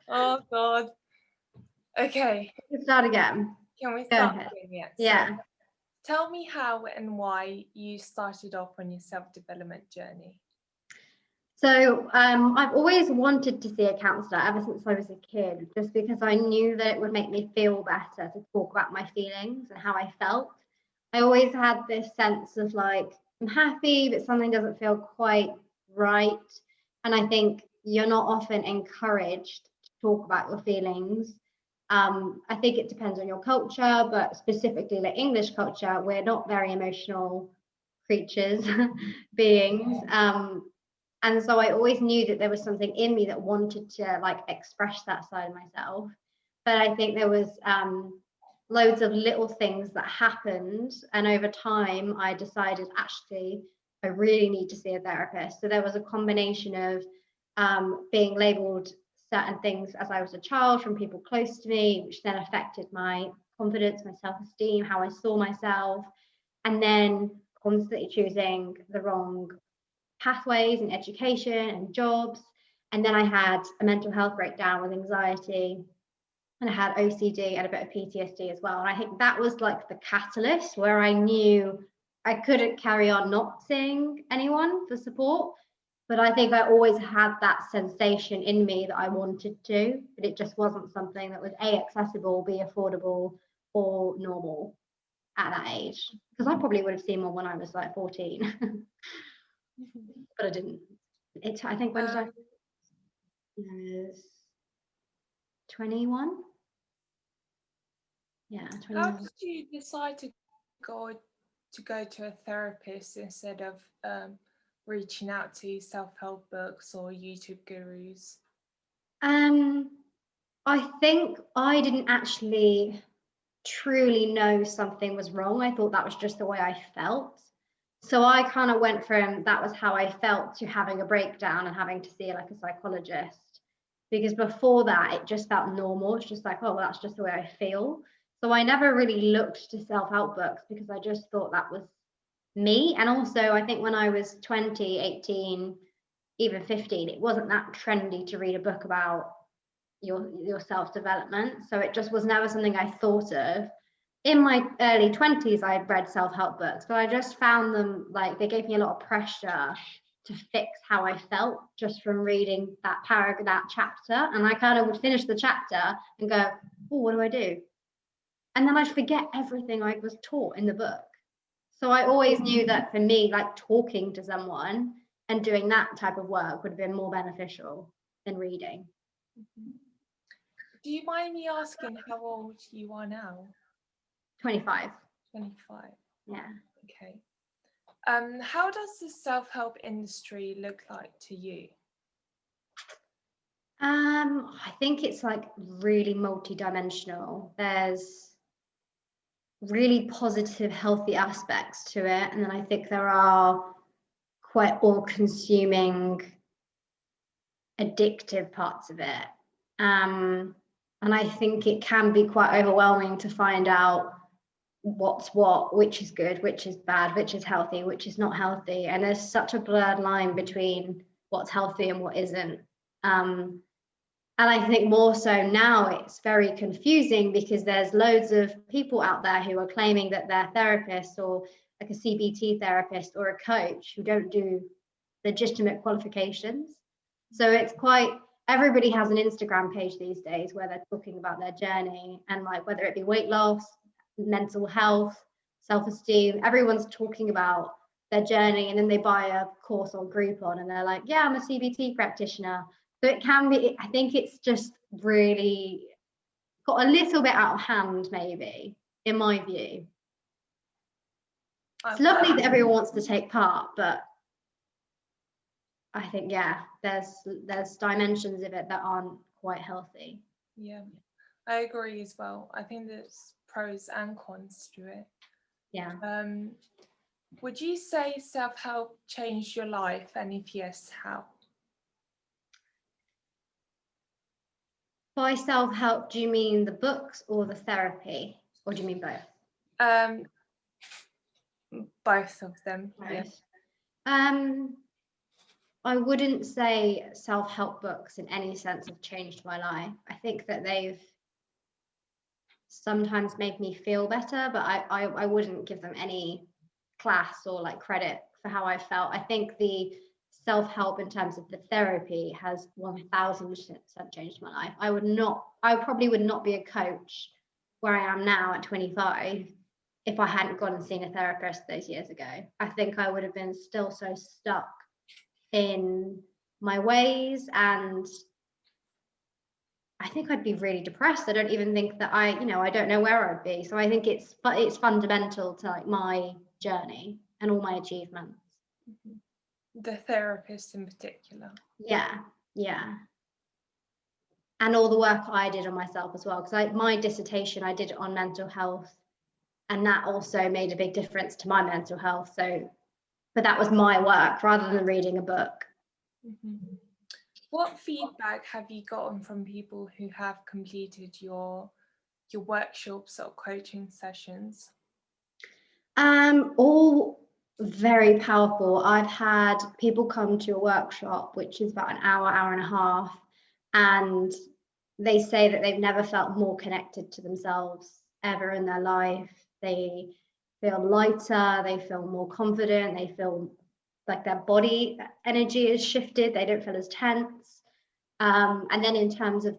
Oh God. Okay. Let's start again. Can we Go start ahead. again? Yeah. Yeah. So tell me how and why you started off on your self-development journey. So I've always wanted to see a counsellor ever since I was a kid, just because I knew that it would make me feel better to talk about my feelings and how I felt. I always had this sense of like, I'm happy, but something doesn't feel quite right. And I think you're not often encouraged to talk about your feelings. I think it depends on your culture, but specifically like English culture, we're not very emotional creatures, beings. And so I always knew that there was something in me that wanted to like express that side of myself. But I think there was loads of little things that happened, and over time I decided actually I really need to see a therapist. So there was a combination of being labeled certain things as I was a child from people close to me, which then affected my confidence, my self-esteem, how I saw myself, and then constantly choosing the wrong pathways in education and jobs. And then I had a mental health breakdown with anxiety, and I had OCD and a bit of PTSD as well. And I think that was like the catalyst where I knew I couldn't carry on not seeing anyone for support. But I think I always had that sensation in me that I wanted to, but it just wasn't something that was A, accessible, B, affordable, or normal at that age. Because I probably would have seen one when I was like 14. But I didn't. I think when did I was 21. Yeah, How 21. did you decide to go to a therapist instead of reaching out to self-help books or YouTube gurus? I think I didn't actually truly know something was wrong. I thought that was just the way I felt. So I kind of went from that was how I felt to having a breakdown and having to see like a psychologist. Because before that, it just felt normal. It's just like, oh, well, that's just the way I feel. So I never really looked to self-help books because I just thought that was me. And also, I think when I was 20, 18, even 15, it wasn't that trendy to read a book about your self-development. So it just was never something I thought of. In my early 20s, I had read self-help books, but I just found them like they gave me a lot of pressure to fix how I felt just from reading that paragraph, that chapter. And I kind of would finish the chapter and go, oh, what do I do? And then I'd forget everything I was taught in the book. So I always knew that for me, like talking to someone and doing that type of work would have been more beneficial than reading. Do you mind me asking how old you are now? 25. 25. Yeah. Okay. How does the self-help industry look like to you? I think it's like really multi-dimensional. There's really positive, healthy aspects to it. And then I think there are quite all-consuming, addictive parts of it. And I think it can be quite overwhelming to find out what's what, which is good, which is bad, which is healthy, which is not healthy. And there's such a blurred line between what's healthy and what isn't. And I think more so now it's very confusing because there's loads of people out there who are claiming that they're therapists or like a CBT therapist or a coach who don't do legitimate qualifications. So it's quite, everybody has an Instagram page these days where they're talking about their journey and like whether it be weight loss, mental health, self-esteem, everyone's talking about their journey, and then they buy a course or Groupon and they're like, yeah, I'm a CBT practitioner. So it can be, I think it's just really got a little bit out of hand, maybe, in my view. It's lovely that everyone wants to take part, but I think, yeah, there's dimensions of it that aren't quite healthy. Yeah, I agree as well. I think there's pros and cons to it. Yeah. Would you say self-help changed your life? And if yes, how? By self-help, do you mean the books or the therapy? Or do you mean both? Both of them. Both. Yeah. I wouldn't say self-help books in any sense have changed my life. I think that they've sometimes made me feel better, but I wouldn't give them any class or like credit for how I felt. I think the self-help in terms of the therapy has 1000% changed my life. I probably would not be a coach where I am now at 25 if I hadn't gone and seen a therapist those years ago. I think I would have been still so stuck in my ways, and I think I'd be really depressed. I don't even think that I don't know where I'd be. So I think it's fundamental to like my journey and all my achievements. The therapist in particular. Yeah. And all the work I did on myself as well, because my dissertation I did it on mental health, and that also made a big difference to my mental health. So, but that was my work rather than reading a book. What feedback have you gotten from people who have completed your workshops or coaching sessions? All very powerful. I've had people come to a workshop, which is about an hour and a half, and they say that they've never felt more connected to themselves ever in their life. They feel lighter, they feel more confident, they feel like their body energy is shifted, they don't feel as tense. And then in terms of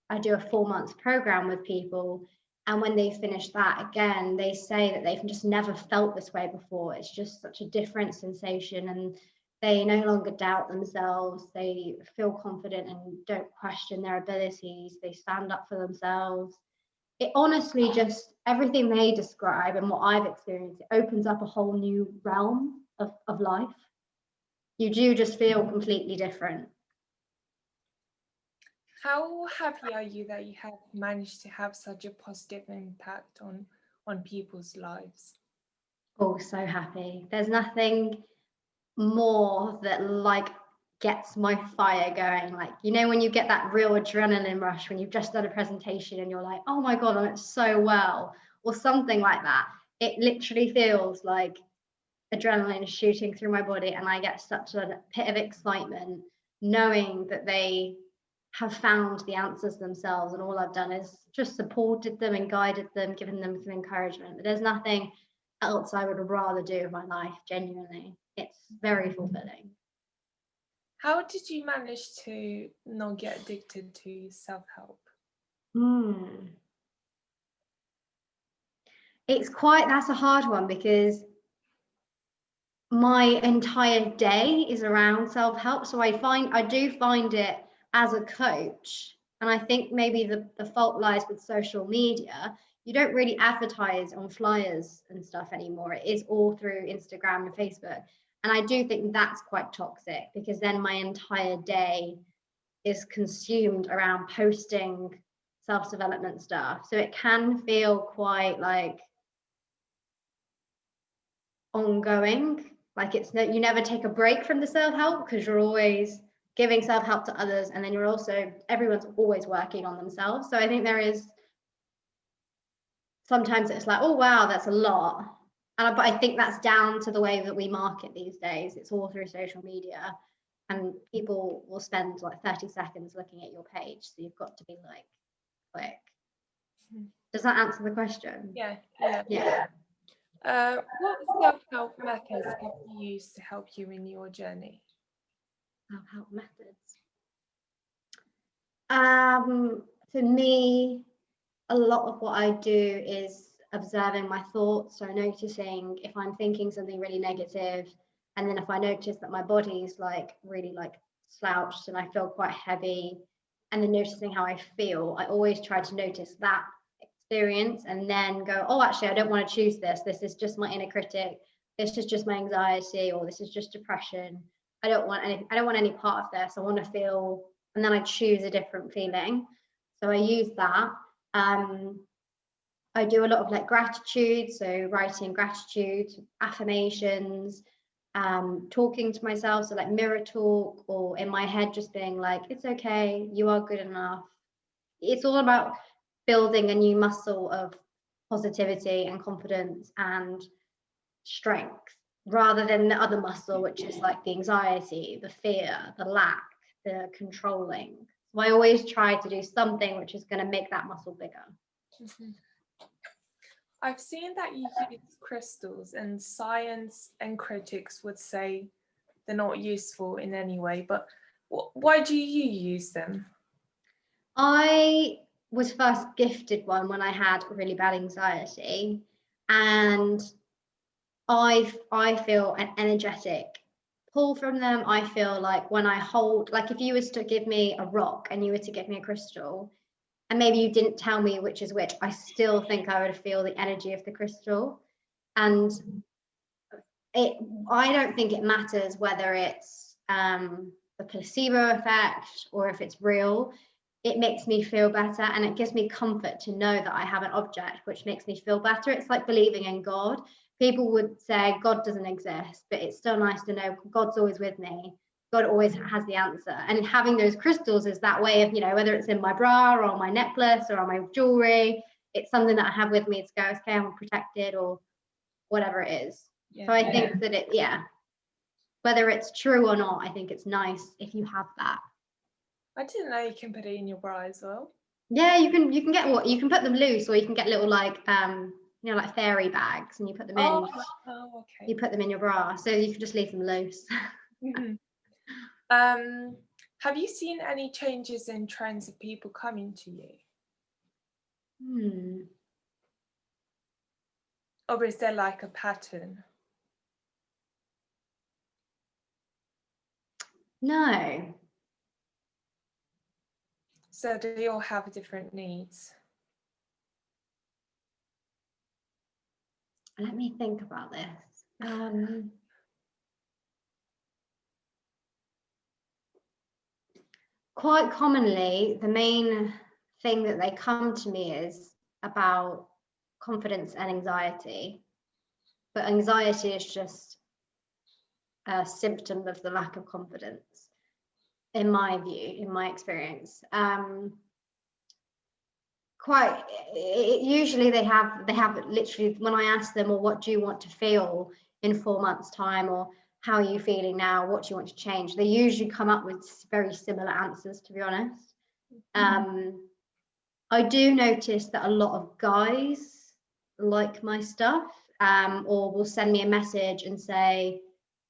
I do a 4-month program with people, and when they finish that again, they say that they've just never felt this way before. It's just such a different sensation, and they no longer doubt themselves. They feel confident and don't question their abilities. They stand up for themselves. It honestly just, everything they describe and what I've experienced, it opens up a whole new realm of life. You do just feel completely different. How happy are you that you have managed to have such a positive impact on people's lives? Oh, so happy. There's nothing more that like gets my fire going. Like, when you get that real adrenaline rush when you've just done a presentation and you're like, oh my God, I went so well, or something like that. It literally feels like adrenaline is shooting through my body, and I get such a pit of excitement knowing that they have found the answers themselves, and all I've done is just supported them and guided them, given them some encouragement. But there's nothing else I would rather do with my life, genuinely. It's very fulfilling. How did you manage to not get addicted to self-help? That's a hard one, because my entire day is around self-help. So I do find it as a coach, and I think maybe the fault lies with social media. You don't really advertise on flyers and stuff anymore. It is all through Instagram and Facebook. And I do think that's quite toxic, because then my entire day is consumed around posting self-development stuff. So it can feel quite like ongoing. Like you never take a break from the self-help, because you're always giving self-help to others, and then everyone's always working on themselves. So I think there is sometimes it's like, oh wow, that's a lot. But I think that's down to the way that we market these days. It's all through social media, and people will spend like 30 seconds looking at your page, so you've got to be like quick. Does that answer the question? Yeah. What self-help methods have you used to help you in your journey? Self-help methods. For me, a lot of what I do is observing my thoughts. So noticing if I'm thinking something really negative, and then if I notice that my body's like really like slouched and I feel quite heavy, and then noticing how I feel, I always try to notice that experience and then go, oh, actually, I don't want to choose this. This is just my inner critic. This is just my anxiety, or this is just depression. I don't want any part of this. I want to feel, and then I choose a different feeling. So I use that. I do a lot of like gratitude, so writing gratitude, affirmations, talking to myself, so like mirror talk, or in my head just being like, it's okay, you are good enough. It's all about building a new muscle of positivity and confidence and strength. rather than the other muscle, which is like the anxiety, the fear, the lack, the controlling. So I always try to do something which is going to make that muscle bigger. Mm-hmm. I've seen that you use crystals, and science and critics would say they're not useful in any way, but why do you use them? I was first gifted one when I had really bad anxiety, and I feel an energetic pull from them. I feel like when I hold, like if you was to give me a rock and you were to give me a crystal, and maybe you didn't tell me which is which, I still think I would feel the energy of the crystal. And I don't think it matters whether it's the placebo effect or if it's real. It makes me feel better, and it gives me comfort to know that I have an object which makes me feel better. It's like believing in God. People would say God doesn't exist, but it's still nice to know God's always with me. God always has the answer. And having those crystals is that way of, whether it's in my bra or on my necklace or on my jewelry, it's something that I have with me to go, okay, I'm protected, or whatever it is. So I think that whether it's true or not, I think it's nice if you have that. I didn't know you can put it in your bra as well. Yeah, you can get you can put them loose, or you can get little like like fairy bags, and you put them in. Oh, okay. You put them in your bra, so you can just leave them loose. Mm-hmm. Have you seen any changes in trends of people coming to you? Or is there like a pattern? No. So they all have different needs? Let me think about this. Quite commonly, the main thing that they come to me is about confidence and anxiety. But anxiety is just a symptom of the lack of confidence, in my view, in my experience. Usually they have literally, when I ask them, well, what do you want to feel in 4 months' time, or how are you feeling now, what do you want to change, they usually come up with very similar answers, to be honest. I do notice that a lot of guys like my stuff, or will send me a message and say,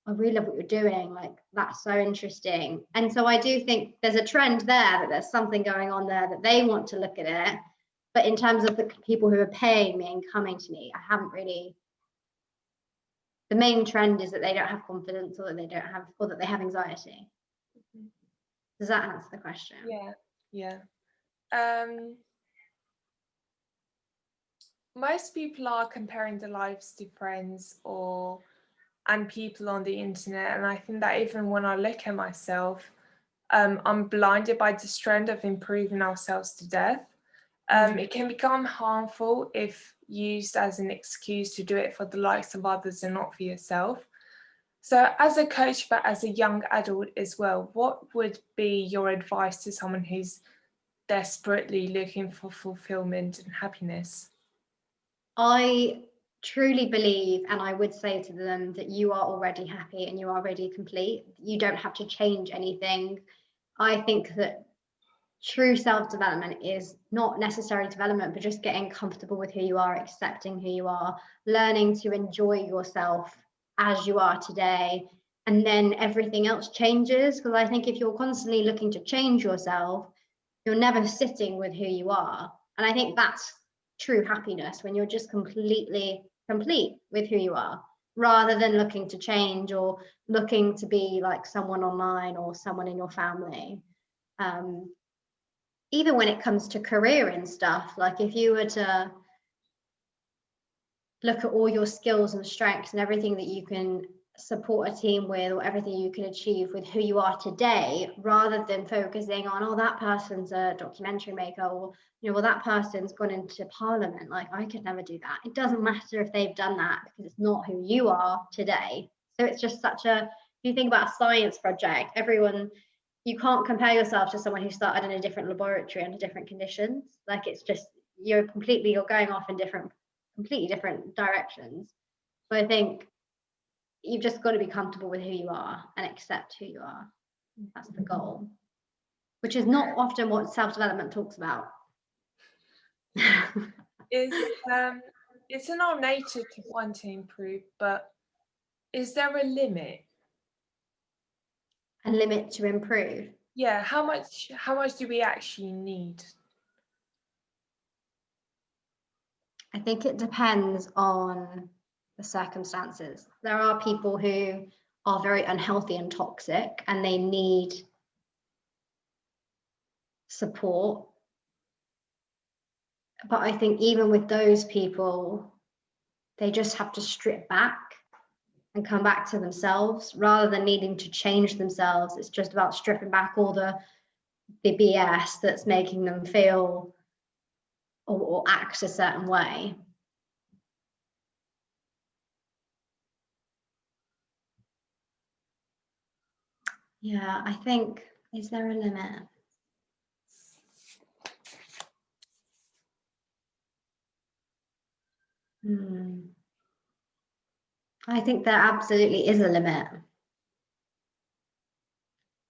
I really love what you're doing, like that's so interesting. And so I do think there's a trend there, that there's something going on there, that they want to look at it. But in terms of the people who are paying me and coming to me, I haven't really. The main trend is that they don't have confidence, or that they don't have, or that they have anxiety. Does that answer the question? Yeah. Most people are comparing their lives to friends and people on the internet, and I think that even when I look at myself, I'm blinded by this trend of improving ourselves to death. It can become harmful if used as an excuse to do it for the likes of others and not for yourself. So as a coach, but as a young adult as well, what would be your advice to someone who's desperately looking for fulfillment and happiness? I truly believe, and I would say to them, that you are already happy and you are already complete. You don't have to change anything. I think that true self-development is not necessarily development, but just getting comfortable with who you are, accepting who you are, learning to enjoy yourself as you are today, and then everything else changes. Because I think if you're constantly looking to change yourself, you're never sitting with who you are. And I think that's true happiness, when you're just completely complete with who you are, rather than looking to change or looking to be like someone online or someone in your family. Even when it comes to career and stuff, like if you were to look at all your skills and strengths and everything that you can support a team with, or everything you can achieve with who you are today, rather than focusing on, oh, that person's a documentary maker, or well, that person's gone into parliament, like I could never do that. It doesn't matter if they've done that, because it's not who you are today. So it's just if you think about a science project, you can't compare yourself to someone who started in a different laboratory under different conditions. Like it's just, you're going off in completely different directions. So I think you've just got to be comfortable with who you are and accept who you are. That's the goal, which is not often what self-development talks about. It's in our nature to want to improve, but is there a limit? A limit to improve? Yeah, how much do we actually need? I think it depends on the circumstances. There are people who are very unhealthy and toxic and they need support. But I think even with those people, they just have to strip back and come back to themselves rather than needing to change themselves. It's just about stripping back all the BS that's making them feel or act a certain way. Yeah, I think, is there a limit? I think there absolutely is a limit.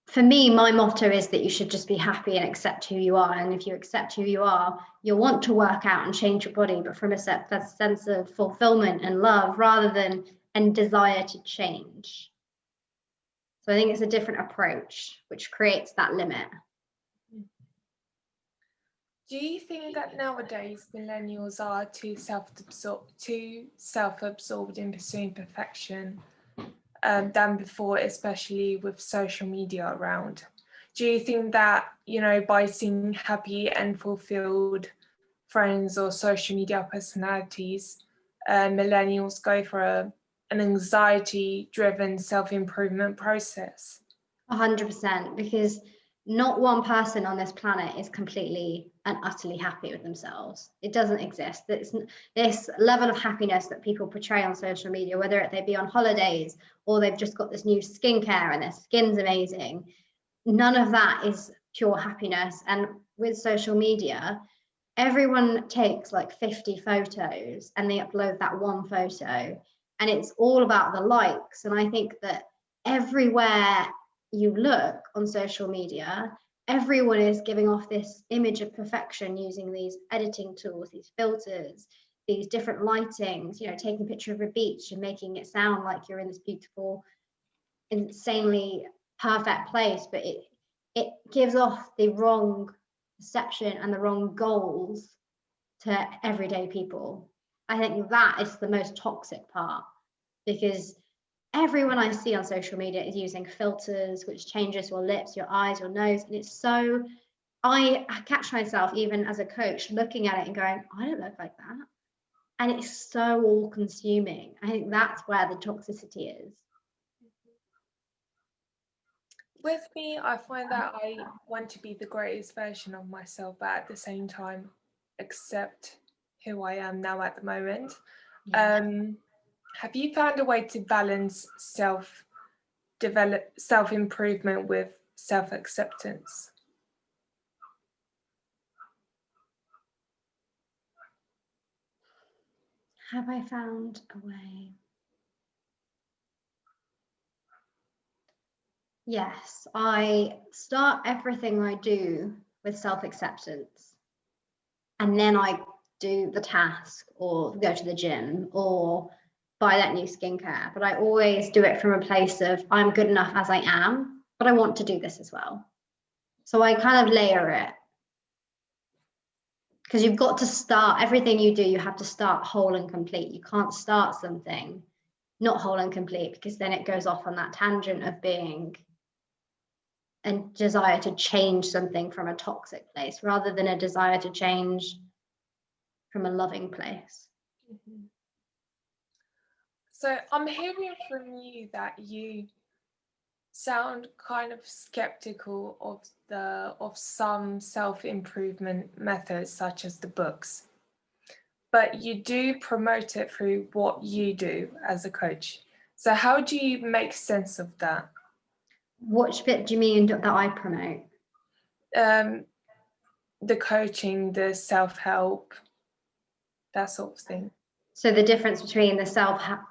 For me, my motto is that you should just be happy and accept who you are. And if you accept who you are, you'll want to work out and change your body, but from a sense of fulfillment and love rather than a desire to change. So I think it's a different approach, which creates that limit. Do you think that nowadays millennials are too self-absorbed in pursuing perfection than before, especially with social media around? Do you think that, you know, by seeing happy and fulfilled friends or social media personalities, millennials go for an anxiety-driven self-improvement process? 100%, because not one person on this planet is completely and utterly happy with themselves. It doesn't exist. This level of happiness that people portray on social media, whether they be on holidays or they've just got this new skincare and their skin's amazing, none of that is pure happiness. And with social media, everyone takes like 50 photos and they upload that one photo, and it's all about the likes. And I think that everywhere you look on social media, everyone is giving off this image of perfection using these editing tools, these filters, these different lightings, you know, taking a picture of a beach and making it sound like you're in this beautiful, insanely perfect place, but it gives off the wrong perception and the wrong goals to everyday people. I think that is the most toxic part, because everyone I see on social media is using filters, which changes your lips, your eyes, your nose. And it's so, I catch myself even as a coach looking at it and going, I don't look like that. And it's so all consuming. I think that's where the toxicity is. With me, I find that I want to be the greatest version of myself, but at the same time, accept who I am now at the moment. Yeah. Have you found a way to balance self-improvement with self-acceptance? Have I found a way? Yes, I start everything I do with self-acceptance. And then I do the task or go to the gym or buy that new skincare. But I always do it from a place of I'm good enough as I am, but I want to do this as well. So I kind of layer it. Because you've got to start everything you do, you have to start whole and complete. You can't start something not whole and complete, because then it goes off on that tangent of being a desire to change something from a toxic place rather than a desire to change from a loving place. Mm-hmm. So I'm hearing from you that you sound kind of skeptical of some self-improvement methods, such as the books, but you do promote it through what you do as a coach. So how do you make sense of that? Which bit do you mean that I promote? The coaching, the self-help, that sort of thing. So the difference between the self-help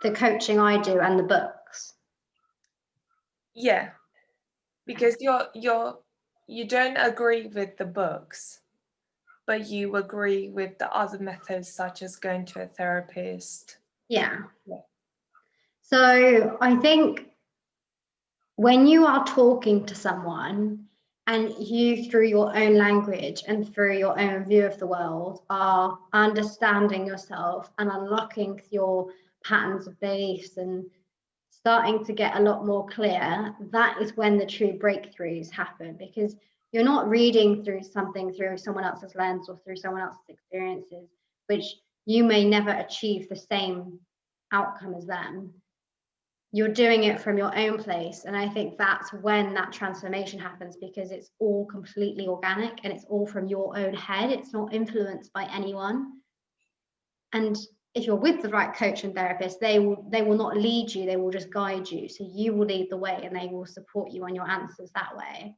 the coaching I do and the books. Yeah, because you don't agree with the books, but you agree with the other methods, such as going to a therapist. Yeah. Yeah. So I think when you are talking to someone and you, through your own language and through your own view of the world, are understanding yourself and unlocking your patterns of beliefs and starting to get a lot more clear, that is when the true breakthroughs happen, because you're not reading through something through someone else's lens or through someone else's experiences, which you may never achieve the same outcome as them. You're doing it from your own place. And I think that's when that transformation happens, because it's all completely organic and it's all from your own head. It's not influenced by anyone. And if you're with the right coach and therapist, they will not lead you, they will just guide you. So you will lead the way and they will support you on your answers that way.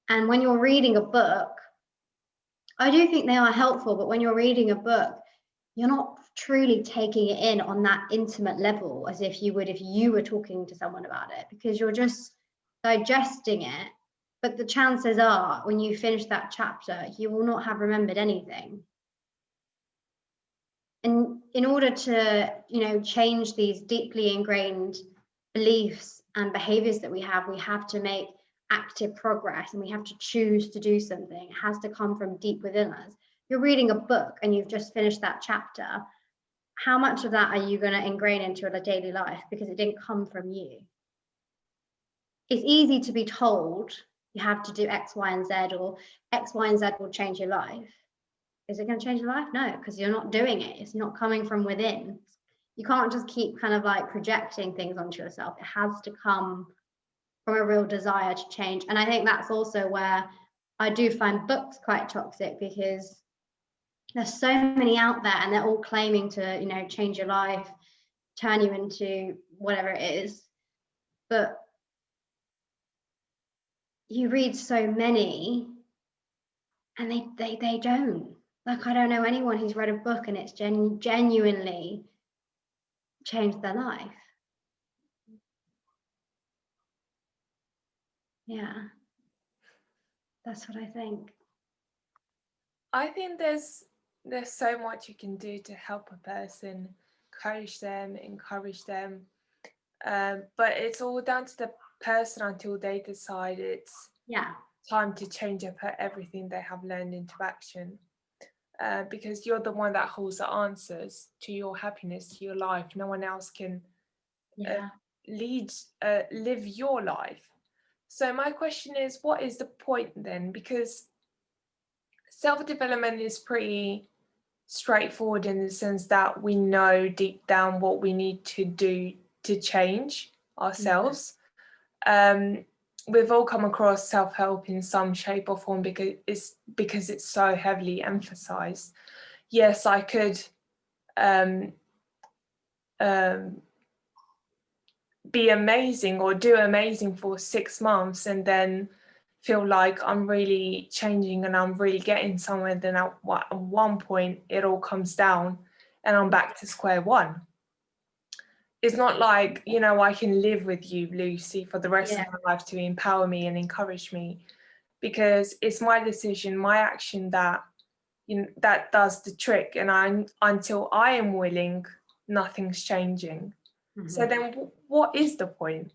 And when you're reading a book, I do think they are helpful, but when you're reading a book, you're not truly taking it in on that intimate level as if you would if you were talking to someone about it, because you're just digesting it. But the chances are when you finish that chapter, you will not have remembered anything. And in order to, change these deeply ingrained beliefs and behaviors that we have to make active progress, and we have to choose to do something. It has to come from deep within us. You're reading a book and you've just finished that chapter. How much of that are you going to ingrain into your daily life because it didn't come from you? It's easy to be told you have to do X, Y, and Z, or X, Y, and Z will change your life. Is it going to change your life? No, because you're not doing it. It's not coming from within. You can't just keep kind of like projecting things onto yourself. It has to come from a real desire to change. And I think that's also where I do find books quite toxic, because there's so many out there and they're all claiming to, change your life, turn you into whatever it is. But you read so many and they don't. Like, I don't know anyone who's read a book and it's genuinely changed their life. Yeah, that's what I think. I think there's so much you can do to help a person, coach them, encourage them, but it's all down to the person until they decide it's time to change up everything they have learned into action. Because you're the one that holds the answers to your happiness, to your life. No one else can live your life. So my question is, what is the point then? Because self-development is pretty straightforward in the sense that we know deep down what we need to do to change ourselves. We've all come across self-help in some shape or form because it's so heavily emphasized. Yes, I could be amazing or do amazing for 6 months and then feel like I'm really changing and I'm really getting somewhere. Then at one point it all comes down and I'm back to square one. It's not like, I can live with you, Lucy, for the rest of my life to empower me and encourage me, because it's my decision, my action that that does the trick. And until I am willing, nothing's changing. Mm-hmm. So then what is the point?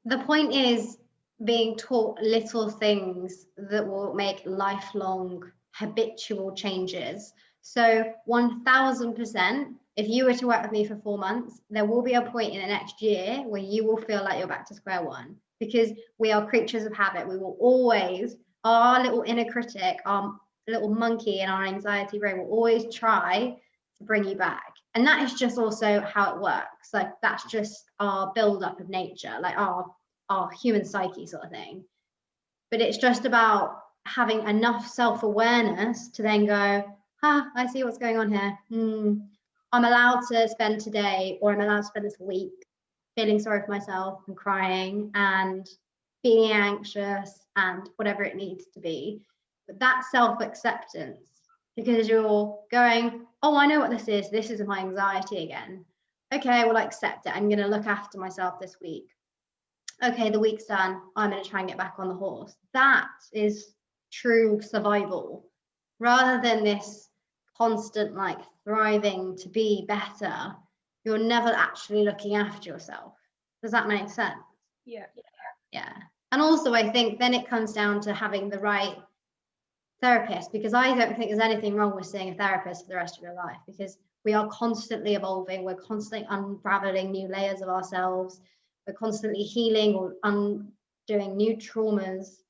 The point is being taught little things that will make lifelong habitual changes. So 1000%, if you were to work with me for 4 months, there will be a point in the next year where you will feel like you're back to square one, because we are creatures of habit. We will always, our little inner critic, our little monkey in our anxiety brain will always try to bring you back. And that is just also how it works. Like, that's just our build-up of nature, like our human psyche sort of thing. But it's just about having enough self-awareness to then go, I see what's going on here. I'm allowed to spend today, or I'm allowed to spend this week feeling sorry for myself and crying and being anxious and whatever it needs to be. But that self-acceptance, because you're going, I know what this is my anxiety again. okay, well, I accept it. I'm going to look after myself this week. Okay, the week's done. I'm going to try and get back on the horse. That is true survival, rather than this constant like thriving to be better. You're never actually looking after yourself. Does that make sense? Yeah. Yeah. And also, I think then it comes down to having the right therapist, because I don't think there's anything wrong with seeing a therapist for the rest of your life, because we are constantly evolving. We're constantly unraveling new layers of ourselves. We're constantly healing or undoing new traumas.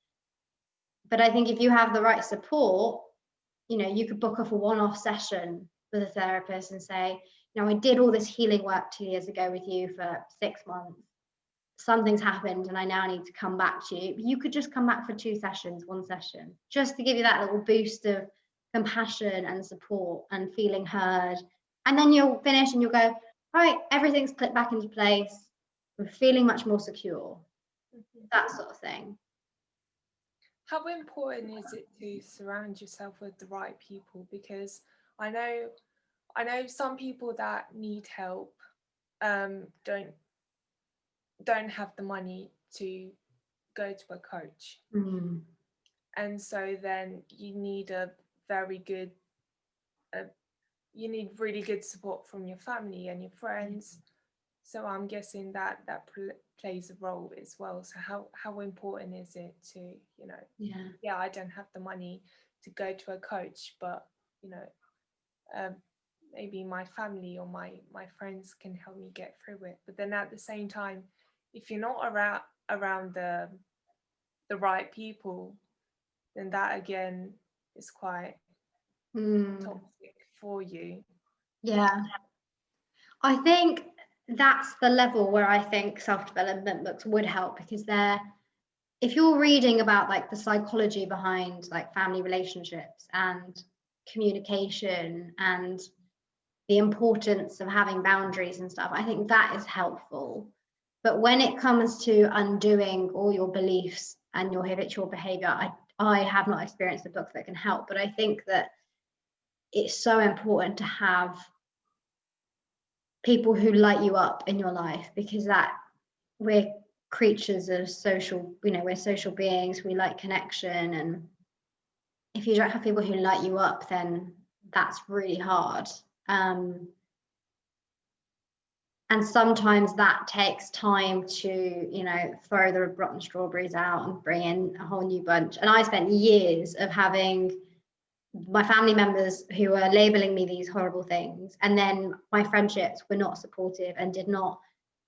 But I think if you have the right support, you know, you could book off a one-off session with a therapist and say, you know, I did all this healing work 2 years ago with you for 6 months. Something's happened and I now need to come back to you. You could just come back for 2 sessions, 1 session, just to give you that little boost of compassion and support and feeling heard. And then you'll finish and you'll go, all right, everything's clicked back into place. We're feeling much more secure, that sort of thing. How important is it to surround yourself with the right people? Because I know some people that need help don't have the money to go to a coach. And so then you need a very good you need really good support from your family and your friends. So I'm guessing that plays a role as well. So how important is it to, you know, yeah, I don't have the money to go to a coach, but you know, maybe my family or my friends can help me get through it. But then at the same time, if you're not around the right people, then that again is quite toxic for you. Yeah. I think that's the level where I think self-development books would help, because if you're reading about like the psychology behind like family relationships and communication and the importance of having boundaries and stuff, I think that is helpful. But when it comes to undoing all your beliefs and your habitual behavior, I have not experienced a book that can help. But I think that it's so important to have people who light you up in your life, because that we're creatures of social, you know, we're social beings, we like connection, and if you don't have people who light you up, then that's really hard. And sometimes that takes time to, you know, throw the rotten strawberries out and bring in a whole new bunch. And I spent years of having my family members who were labeling me these horrible things, and then my friendships were not supportive and did not,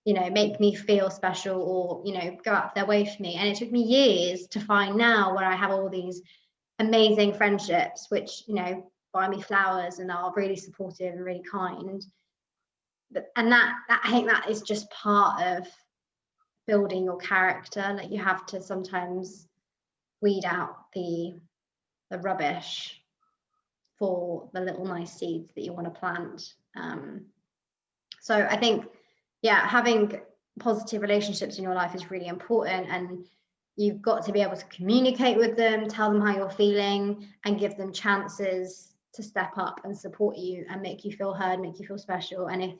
you know, make me feel special or, you know, go out of their way for me. And it took me years to find now where I have all these amazing friendships which, you know, buy me flowers and are really supportive and really kind. And that I think that is just part of building your character. Like, you have to sometimes weed out the rubbish for the little nice seeds that you want to plant. So I think, yeah, having positive relationships in your life is really important, and you've got to be able to communicate with them, tell them how you're feeling, and give them chances to step up and support you and make you feel heard, make you feel special. And if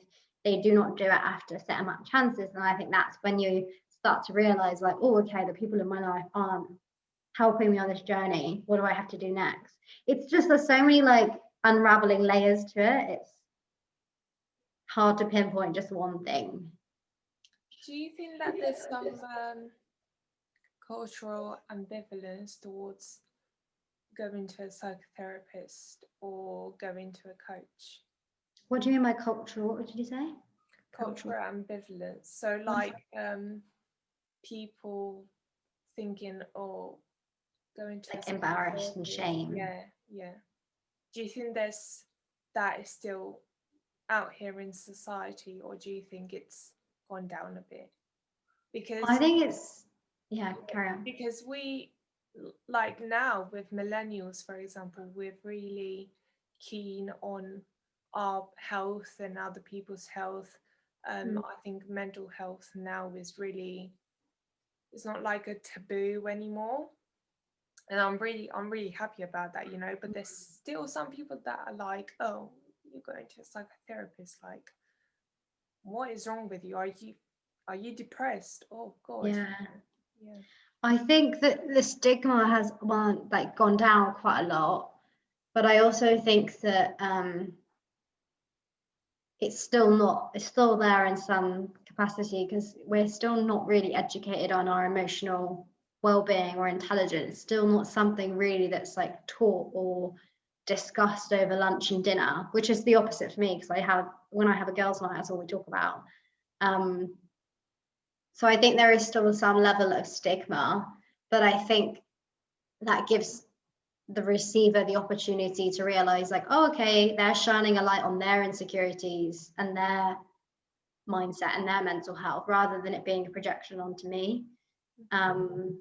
they do not do it after a set amount of chances, then I think that's when you start to realize, like, oh, okay, the people in my life aren't helping me on this journey. What do I have to do next? It's just, there's so many like unraveling layers to it. It's hard to pinpoint just one thing. Do you think that there's some cultural ambivalence towards going to a psychotherapist or going to a coach? What do you mean by cultural? What did you say? Cultural ambivalence. So like people thinking, oh, going to like embarrassed and shame. Yeah. Do you think that is still out here in society, or do you think it's gone down a bit? Because I think it's, carry on. Because we, like now with millennials, for example, we're really keen on our health and other people's health. I think mental health now is really, it's not like a taboo anymore. And I'm really happy about that, you know, but there's still some people that are like, oh, you're going to a psychotherapist, like, what is wrong with you? Are you depressed? Oh God. Yeah. Yeah. I think that the stigma has like gone down quite a lot, but I also think that it's still there in some capacity, because we're still not really educated on our emotional well-being or intelligence. It's still not something really that's like taught or discussed over lunch and dinner, which is the opposite for me, because when I have a girls' night, that's all we talk about. So I think there is still some level of stigma, but I think that gives the receiver the opportunity to realize, like, oh, okay, they're shining a light on their insecurities and their mindset and their mental health, rather than it being a projection onto me. And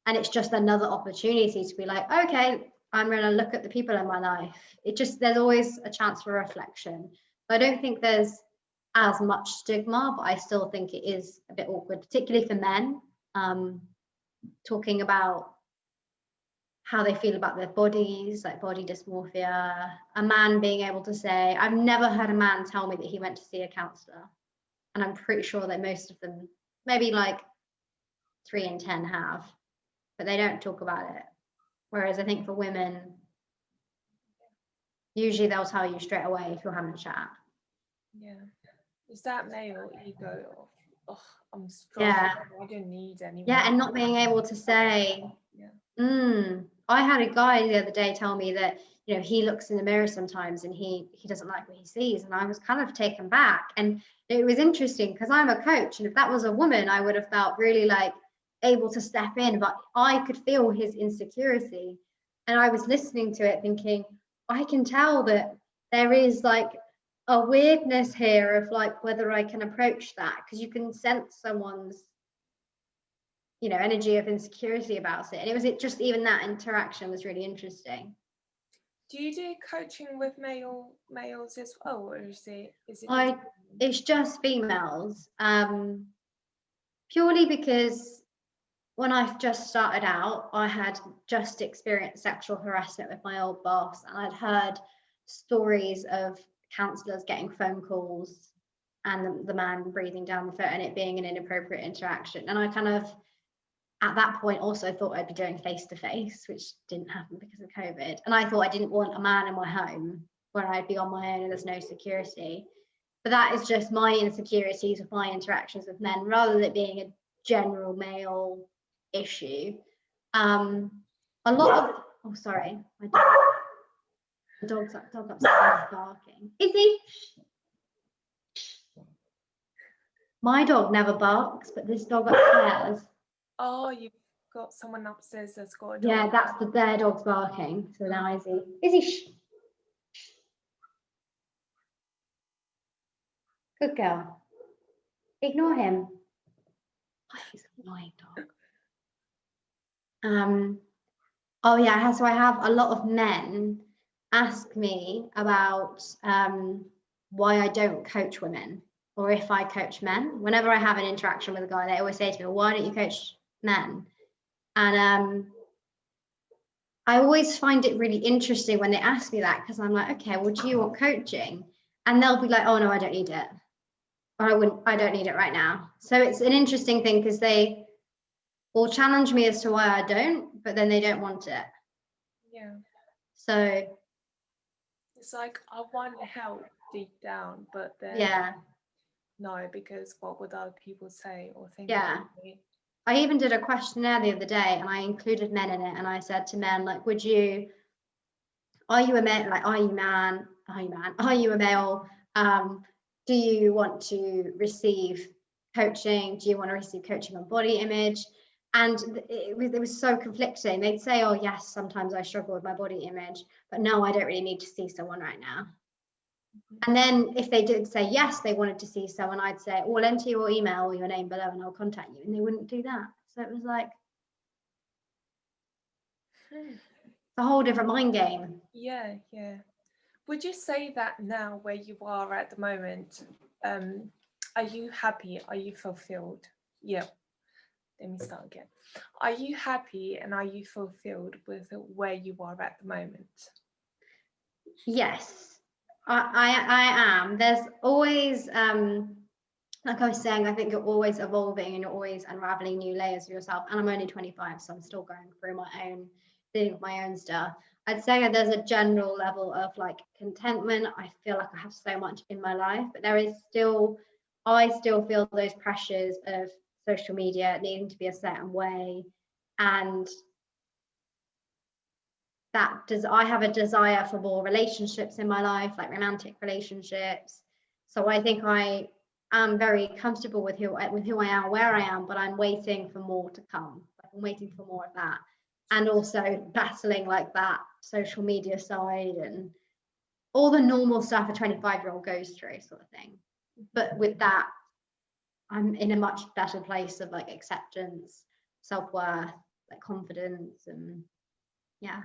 it's just another opportunity to be like, okay, I'm going to look at the people in my life. There's always a chance for reflection. I don't think there's as much stigma, but I still think it is a bit awkward, particularly for men, talking about how they feel about their bodies, like body dysmorphia. A man being able to say, I've never heard a man tell me that he went to see a counsellor. And I'm pretty sure that most of them, maybe like 3 in 10 have, but they don't talk about it. Whereas I think for women, usually they'll tell you straight away if you're having a chat. Yeah. Is that male ego of, oh, I'm strong, Yeah. I don't need anyone? Yeah, and not being able to say, I had a guy the other day tell me that, you know, he looks in the mirror sometimes and he doesn't like what he sees. And I was kind of taken back. And it was interesting because I'm a coach. And if that was a woman, I would have felt really like able to step in, but I could feel his insecurity. And I was listening to it thinking, I can tell that there is like a weirdness here of like whether I can approach that, because you can sense someone's, you know, energy of insecurity about it. And it just even that interaction was really interesting. Do you do coaching with males as well, or is it It's just females, purely because when I just started out, I had just experienced sexual harassment with my old boss, and I'd heard stories of counsellors getting phone calls and the man breathing down the phone and it being an inappropriate interaction. And I kind of, at that point, also thought I'd be doing face-to-face, which didn't happen because of COVID. And I thought I didn't want a man in my home where I'd be on my own and there's no security. But that is just my insecurities with my interactions with men, rather than it being a general male issue. A lot of, oh, sorry, the dog upstairs barking. Izzy, my dog never barks, but this dog upstairs. Oh, you've got someone upstairs that's got a dog. Yeah, that's their dog's barking. So now Izzy, shh. Good girl. Ignore him. Oh, he's an annoying dog. Oh yeah, so I have a lot of men ask me about why I don't coach women, or if I coach men. Whenever I have an interaction with a guy, they always say to me, why don't you coach men? And I always find it really interesting when they ask me that, because I'm like, okay, well, do you want coaching? And they'll be like, oh no, I don't need it. Or I don't need it right now. So it's an interesting thing, because they will challenge me as to why I don't, but then they don't want it. Yeah. So it's like, I want help deep down, but then no, because what would other people say or think about me? I even did a questionnaire the other day and I included men in it, and I said to men, like, are you a man, like, are you a male? Do you want to receive coaching? Do you want to receive coaching on body image? And it was so conflicting. They'd say, oh yes, sometimes I struggle with my body image, but no, I don't really need to see someone right now. And then if they did say yes, they wanted to see someone, I'd say, well, enter your email or your name below and I'll contact you. And they wouldn't do that. So it was like a whole different mind game. Yeah. Would you say that now, where you are at the moment, are you happy? Are you fulfilled? Yeah. Let me start again. Are you happy and are you fulfilled with where you are at the moment? Yes, I am. There's always like I was saying, I think you're always evolving and you're always unraveling new layers of yourself. And I'm only 25, so I'm still going through my own, dealing with my own stuff. I'd say there's a general level of like contentment. I feel like I have so much in my life, but I still feel those pressures of social media needing to be a certain way. And I have a desire for more relationships in my life, like romantic relationships. So I think I am very comfortable with who I am, where I am, but I'm waiting for more to come. I'm waiting for more of that, and also battling like that social media side and all the normal stuff a 25-year-old goes through, sort of thing. But with that, I'm in a much better place of like acceptance, self-worth, like confidence, and yeah.